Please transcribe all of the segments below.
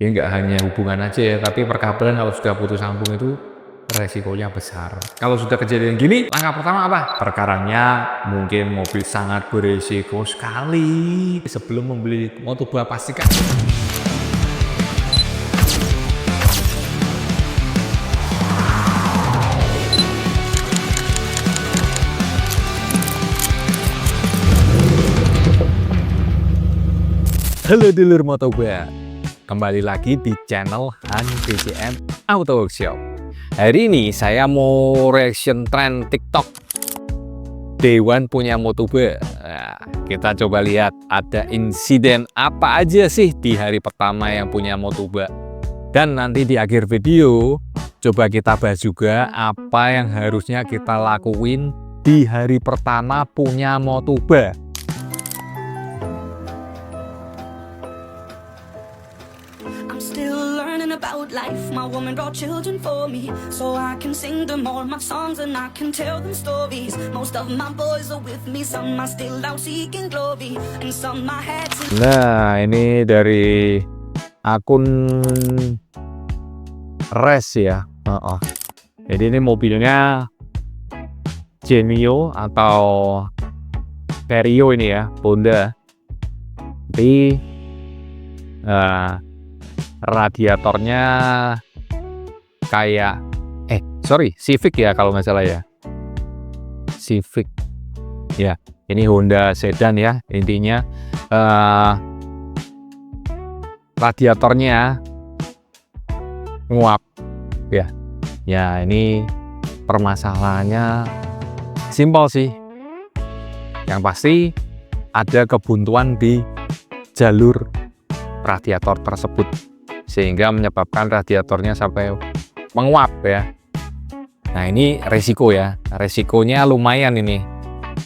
Ya nggak hanya hubungan aja ya, tapi perkabelan kalau sudah putus sambung itu resikonya besar. Kalau sudah kejadian gini, langkah pertama apa? Perkaranya mungkin mobil sangat berisiko sekali. Sebelum membeli Moto2 pastikan. Halo dulur Moto2, kembali lagi di channel Han BCM Auto Workshop. Hari ini saya mau reaction tren TikTok. Dewan punya Moto2. Nah, kita coba lihat ada insiden apa aja sih di hari pertama yang punya Moto2. Dan nanti di akhir video coba kita bahas juga apa yang harusnya kita lakuin di hari pertama punya Moto2. About life, my woman brought children for me, so I can sing them all my songs and I can tell them stories. Most of my boys are with me, some are still out seeking glory, and some I had to. Nah, ini dari akun Res ya. Jadi ini mobilnya Genio atau Vario ini ya, Honda. Tapi radiatornya kayak Civic ya kalau nggak salah ya, Civic ya. Ini Honda sedan ya, intinya radiatornya nguap ya. Ya ini permasalahannya simpel sih, yang pasti ada kebuntuan di jalur radiator tersebut, sehingga menyebabkan radiatornya sampai menguap ya. Nah ini resiko ya, resikonya lumayan ini.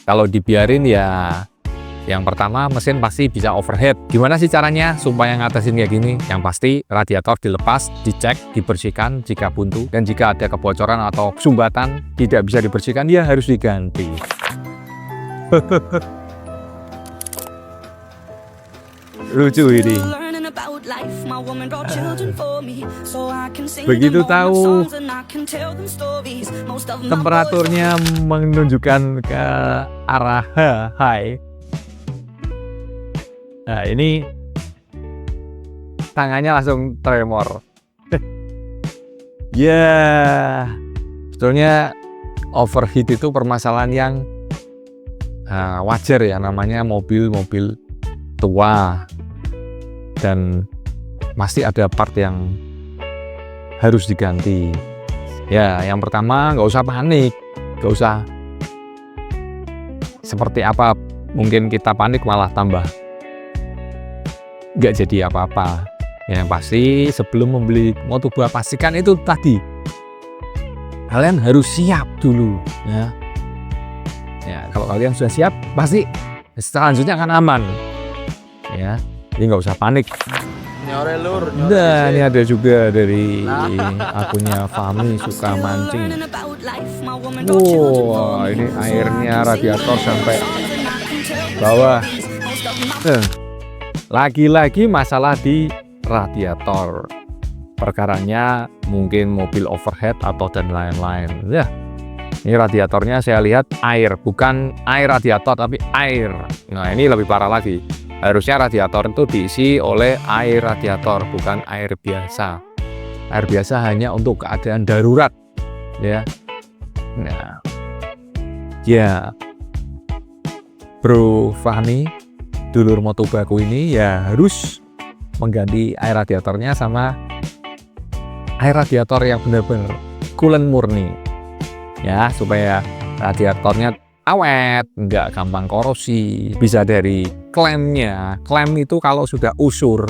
Kalau dibiarin ya, yang pertama mesin pasti bisa overheat. Gimana sih caranya supaya ngatasin kayak gini? Yang pasti radiator dilepas, dicek, dibersihkan jika buntu, dan jika ada kebocoran atau sumbatan tidak bisa dibersihkan, ya harus diganti. Lucu ini. Begitu tahu temperaturnya menunjukkan ke arah high. Nah ini tangannya langsung tremor. Ya, sebetulnya overheat itu permasalahan yang wajar ya, namanya mobil-mobil tua, dan pasti ada part yang harus diganti. Ya, yang pertama nggak usah panik, nggak usah seperti apa mungkin kita panik malah tambah nggak jadi apa-apa. Yang pasti sebelum membeli Moto2 pastikan itu tadi, kalian harus siap dulu ya. Ya kalau kalian sudah siap pasti selanjutnya akan aman ya. Jadi nggak usah panik. Nyore lur, Dan ini ada juga dari akunnya Fami suka mancing. Wow, ini airnya radiator sampai bawah. Lagi-lagi masalah di radiator. Perkaranya mungkin mobil overheat atau dan lain-lain. Ya, ini radiatornya saya lihat air, bukan air radiator tapi air. Nah ini lebih parah lagi. Harusnya radiator itu diisi oleh air radiator, bukan air biasa. Air biasa hanya untuk keadaan darurat, ya. Nah, ya, Bro Fahmi, dulur Moto2ku ini ya harus mengganti air radiatornya sama air radiator yang benar-benar coolant murni, ya, supaya radiatornya awet, nggak gampang korosi. Bisa dari klemnya. Klem itu kalau sudah usur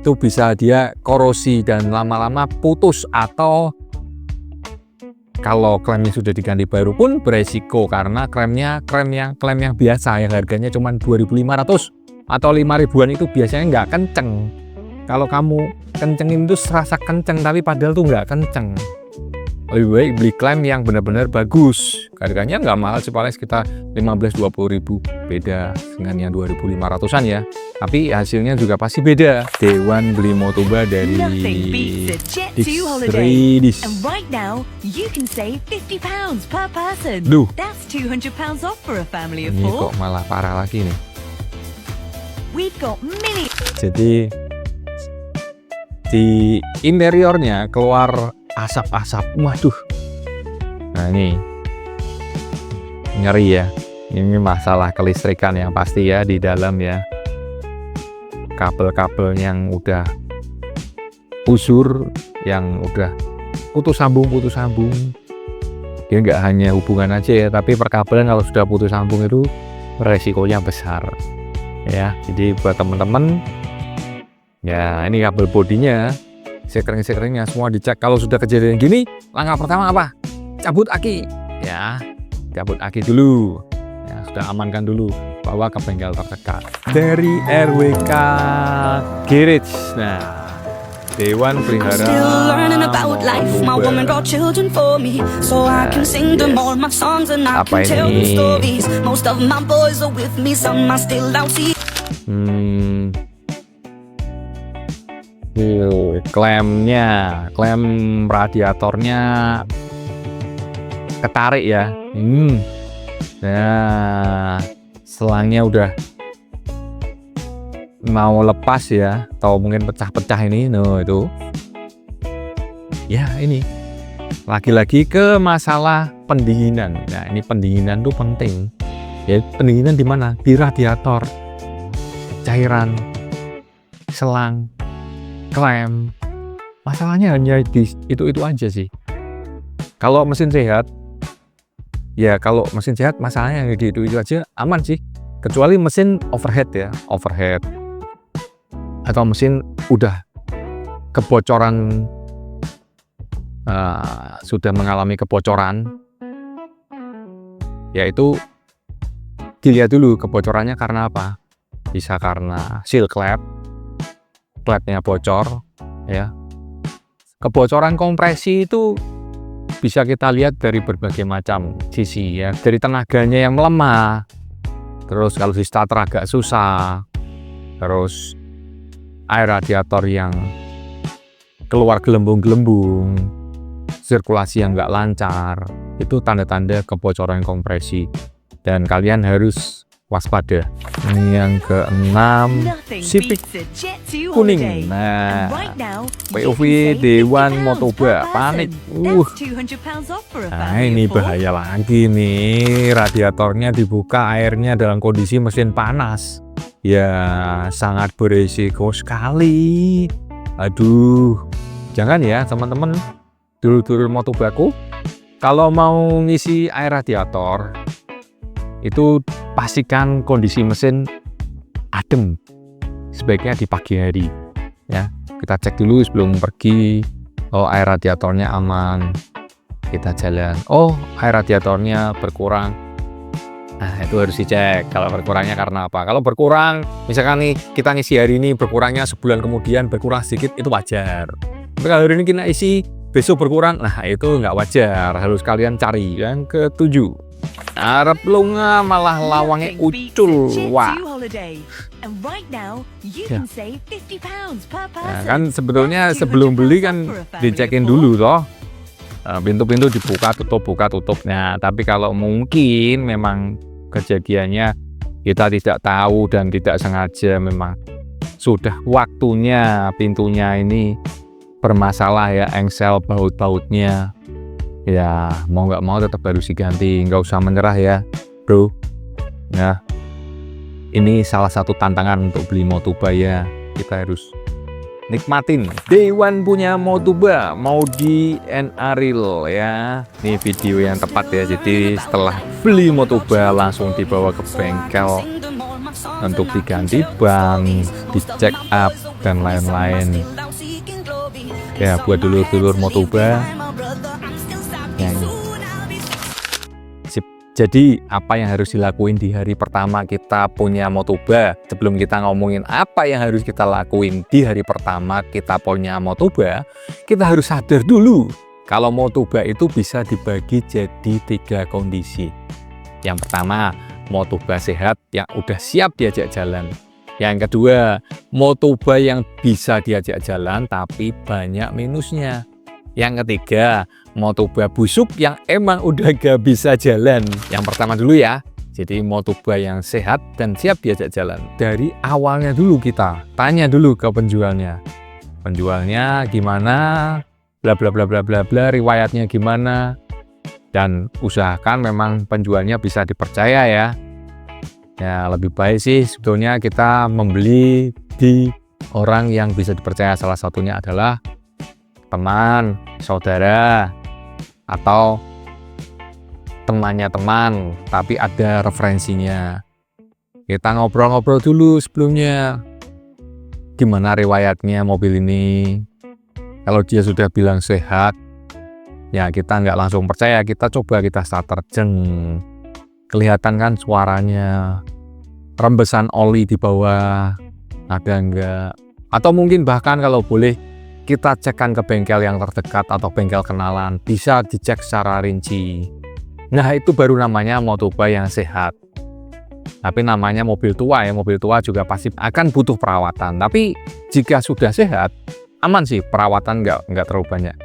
itu bisa dia korosi dan lama-lama putus, atau kalau klemnya sudah diganti baru pun beresiko karena klem yang biasa yang harganya cuma 2.500 atau 5.000-an itu biasanya nggak kenceng. Kalau kamu kencengin itu serasa kenceng tapi padahal tuh nggak kenceng. lebih baik beli klaim yang benar-benar bagus. Harganya nggak mahal sih, paling sekitar 15-20 ribu, beda dengan yang 2.500-an ya. Tapi hasilnya juga pasti beda. Dewan beli Motoba dari Nothing beats a Jet2 holiday. Distridis. And right now, you can save £50 per person. Duh. That's £200 off for a family of Ini 4. kok malah parah lagi nih. We've got mini. Jadi di interiornya keluar asap-asap. Waduh. Nah ini ngeri ya. Ini masalah kelistrikan yang pasti ya di dalam ya. Kabel-kabel yang udah usur, yang udah putus sambung. Dia nggak hanya hubungan aja ya, tapi perkabelan kalau sudah putus sambung itu resikonya besar. Ya, jadi buat teman-teman ya, ini kabel bodinya, sekring-sekringnya semua dicek. Kalau sudah kejadian gini, langkah pertama apa? Cabut aki. Ya, cabut aki dulu. Ya, sudah amankan dulu, bawa ke bengkel terdekat. Dari RWK Garage. Nah, Dewan pelihara Still learning about life. My Motoba. woman brought children for me, so I can sing them all my songs and I Apa can tell them ini? stories. Most of my boys are with me, some are still out seeing. Klemnya, klem radiatornya ketarik ya. Nah, selangnya udah mau lepas ya, atau mungkin pecah-pecah ini. Itu ya, ini lagi-lagi ke masalah pendinginan. Nah, ini pendinginan tuh penting ya. Pendinginan di mana? Di radiator, cairan, selang, klem. Masalahnya hanya di itu aja sih. Kalau mesin sehat ya, kalau mesin sehat masalahnya hanya di itu aja, aman sih. Kecuali mesin overhead ya, overhead, atau mesin udah kebocoran, sudah mengalami kebocoran, yaitu dilihat dulu kebocorannya karena apa. Bisa karena seal klepnya bocor ya. Kebocoran kompresi itu bisa kita lihat dari berbagai macam sisi ya, dari tenaganya yang melemah, terus kalau di starter agak susah, terus air radiator yang keluar gelembung-gelembung, sirkulasi yang nggak lancar, itu tanda-tanda kebocoran kompresi dan kalian harus waspada. Ini yang keenam, Nothing Civic beats a Jet2 kuning. holiday. Nah, And right now, you POV can save Dewan £50 Motoba, per panik. person. That's £200 off for a Nah, family ini of 4. bahaya lagi nih. Radiatornya dibuka, airnya dalam kondisi mesin panas. Ya, sangat berisiko sekali. Aduh, jangan ya teman-teman, dulur-dulur Motobaku. Kalau mau ngisi air radiator, itu pastikan kondisi mesin adem. Sebaiknya di pagi hari ya. Kita cek dulu sebelum pergi. Oh, air radiatornya aman, kita jalan. Oh, air radiatornya berkurang. Nah, itu harus dicek. Kalau berkurangnya karena apa? Kalau berkurang, misalkan nih kita ngisi hari ini, berkurangnya sebulan kemudian berkurang sedikit, itu wajar. Tapi kalau hari ini kita isi, besok berkurang, nah itu nggak wajar. Harus kalian cari. Yang ketujuh, Arab lunga malah lawangnya Nothing beats ucul. a Jet2 Wah. holiday. And right now, you Ya. can save £50 per person. Nah, kan sebetulnya That's sebelum beli kan £200 for a family dicekin of dulu toh. Pintu-pintu dibuka tutup. Nah, tapi kalau mungkin memang kejadiannya kita tidak tahu dan tidak sengaja, memang sudah waktunya pintunya ini bermasalah ya, engsel baut-bautnya. Ya, mau nggak mau tetap harus diganti, nggak usah menyerah ya, bro. Nah, ini salah satu tantangan untuk beli Motoba ya. Kita harus nikmatin. Dewan punya Motoba, mau di Enaril ya. Ini video yang tepat ya. Jadi setelah beli Motoba langsung dibawa ke bengkel untuk diganti ban, dicek up dan lain-lain. Ya, buat dulur-dulur Motoba. Sip. Jadi apa yang harus dilakuin di hari pertama kita punya Motoba? Sebelum kita ngomongin apa yang harus kita lakuin di hari pertama kita punya Motoba, kita harus sadar dulu Kalau Motoba itu bisa dibagi jadi 3 kondisi. Yang pertama, Motoba sehat yang udah siap diajak jalan. Yang kedua, Motoba yang bisa diajak jalan tapi banyak minusnya. Yang ketiga, Motoba busuk yang emang udah gak bisa jalan. Yang pertama dulu ya. Jadi Motoba yang sehat dan siap diajak jalan. Dari awalnya dulu kita tanya dulu ke penjualnya. Penjualnya gimana? Bla bla bla bla bla bla, riwayatnya gimana? Dan usahakan memang penjualnya bisa dipercaya ya. Ya, lebih baik sih sebetulnya kita membeli di orang yang bisa dipercaya. Salah satunya adalah teman, saudara, atau temannya teman, tapi ada referensinya. Kita ngobrol-ngobrol dulu sebelumnya. Gimana riwayatnya mobil ini? Kalau dia sudah bilang sehat, ya kita nggak langsung percaya. Kita coba kita starter, jeng. Kelihatan kan suaranya, rembesan oli di bawah ada enggak? Atau mungkin bahkan kalau boleh kita cekkan ke bengkel yang terdekat atau bengkel kenalan, bisa dicek secara rinci. Nah, itu baru namanya Motoba yang sehat. Tapi namanya mobil tua ya, mobil tua juga pasti akan butuh perawatan. Tapi jika sudah sehat, aman sih, perawatan nggak terlalu banyak.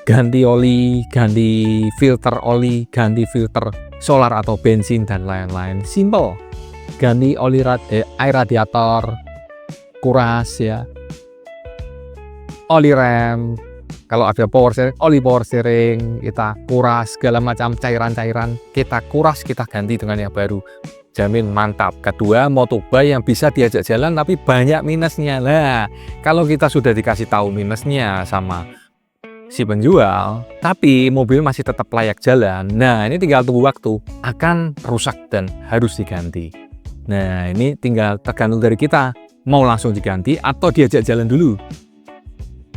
Ganti oli, ganti filter oli, ganti filter solar atau bensin dan lain-lain. Simple. Ganti oli air radiator, kuras ya. Oli rem, kalau ada power steering, oli power steering, kita kuras segala macam cairan-cairan, kita kuras, kita ganti dengan yang baru. Jamin mantap. Kedua, Motoba yang bisa diajak jalan tapi banyak minusnya. Lah, kalau kita sudah dikasih tahu minusnya sama si penjual, tapi mobil masih tetap layak jalan, nah ini tinggal tunggu waktu, akan rusak dan harus diganti. Nah, ini tinggal tergantung dari kita, mau langsung diganti atau diajak jalan dulu,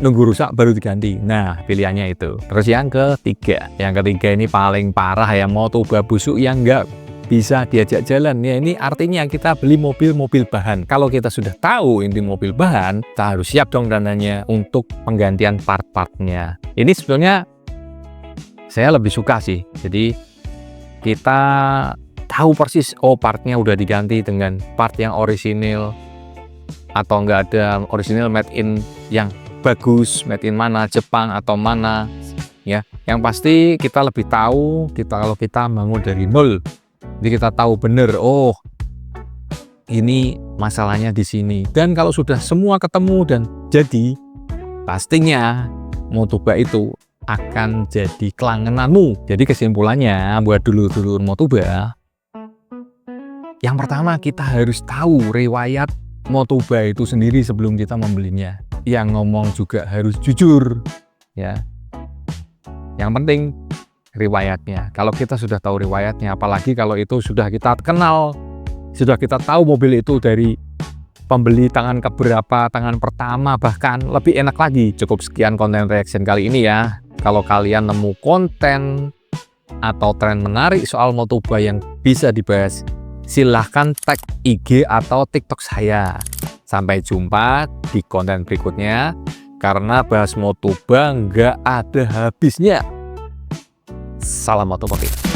nunggu rusak baru diganti. Nah, pilihannya itu. Terus yang ketiga ini paling parah ya, Motoba busuk yang enggak bisa diajak jalan. Ya, ini artinya kita beli mobil bahan. Kalau kita sudah tahu ini mobil bahan, kita harus siap dong dananya untuk penggantian part-partnya. Ini sebetulnya saya lebih suka sih. Jadi kita tahu persis, oh partnya udah diganti dengan part yang orisinil, atau enggak ada orisinil made in yang bagus, made in mana, Jepang atau mana ya. Yang pasti kita lebih tahu kalau kita bangun dari nol. Jadi kita tahu bener, oh ini masalahnya di sini. Dan kalau sudah semua ketemu dan jadi, pastinya Motoba itu akan jadi kelangenanmu. Jadi kesimpulannya buat dulur-dulur Motoba, yang pertama kita harus tahu riwayat Motoba itu sendiri sebelum kita membelinya. Yang ngomong juga harus jujur ya. Yang penting riwayatnya. Kalau kita sudah tahu riwayatnya, apalagi kalau itu sudah kita kenal, sudah kita tahu mobil itu dari pembeli tangan keberapa, tangan pertama, bahkan lebih enak lagi. Cukup sekian konten reaction kali ini ya. Kalau kalian nemu konten atau tren menarik soal Motoba yang bisa dibahas, silahkan tag IG atau TikTok saya. Sampai jumpa di konten berikutnya, karena bahas Motoba nggak ada habisnya. Salam otomotif.